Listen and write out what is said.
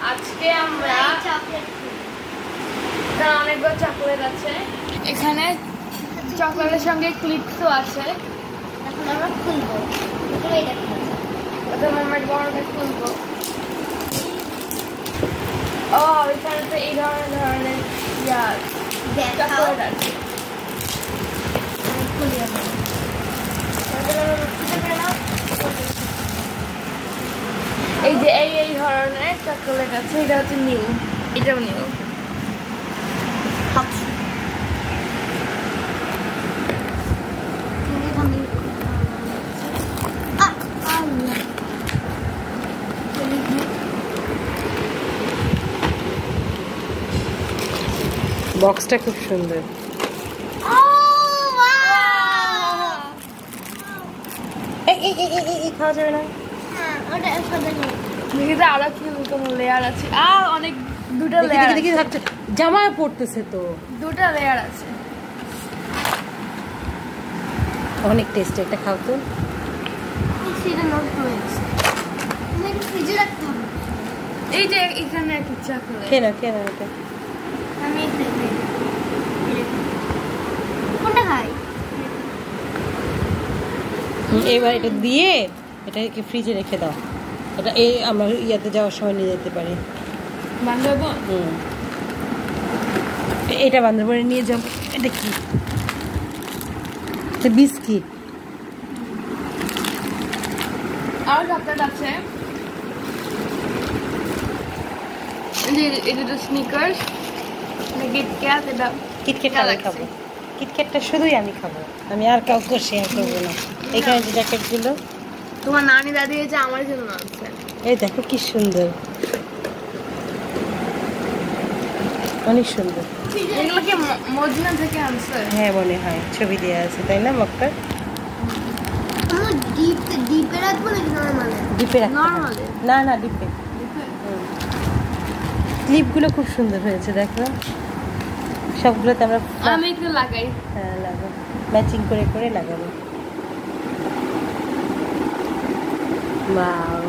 আজকে আমরা অনেকগুলো চকলেট আছে এখানে, চকলেটের সঙ্গে ক্লিপসও আছে। এখন আমরা খুলবো, আমরা বড়টা খুলবো। ও এখানে তো এই ধরনের চকলেট আছে। এই যে এই ধরনের চকলেট আছে, এটা হচ্ছে নিউ, এটাও নিউ। বক্সটা খুব সুন্দর। খাওয়া যাবে না, আরো কি লেয়ার আছে, অনেক দুটো লেয়ার দেখি জামায় পড়তেছে তো, দুটো লেয়ার আছে, অনেক টেস্ট। একটা খাও তো। এই যে এখানে একটা চকলেট, কেন এটা আমি কোনটা খাই? এবার এটা দিয়ে এটাকে ফ্রিজে রেখে দাও। এটা আমরা ইয়াতে যাওয়ার সময় নিয়ে যেতে পারি। বান্ধবন এটা বান্দরবনে নিয়ে যাব। এটা কি? এটা বিস্কিট। আর চকলেট আছে, এটা স্নিকার্স, কিটক্যাট। এটা কিটক্যাট আমি খাবো, কিটক্যাটটা শুধুই আমি খাবো, আমি আর কাউকে শেয়ার করবো না। এখানে যে জ্যাকেটগুলো তোমার নানি দাদি যে আমার জন্য আছে। এই দেখো কি সুন্দর, অনেক সুন্দর। এগুলো কি মদিনা থেকে আনছে? হ্যাঁ মনে হয়, ছবি দেওয়া আছে তাই না মক্কার। ডিপে রাখবো নাকি নরমালে? ডিপে রাখতে হবে। নরমালে? না ডিপে। ক্লিপগুলো খুব সুন্দর হয়েছে দেখো, সবগুলোতে আমরা আমি একটু লাগাই। হ্যাঁ লাগাবো, ম্যাচিং করে লাগাবো। ওয়াও।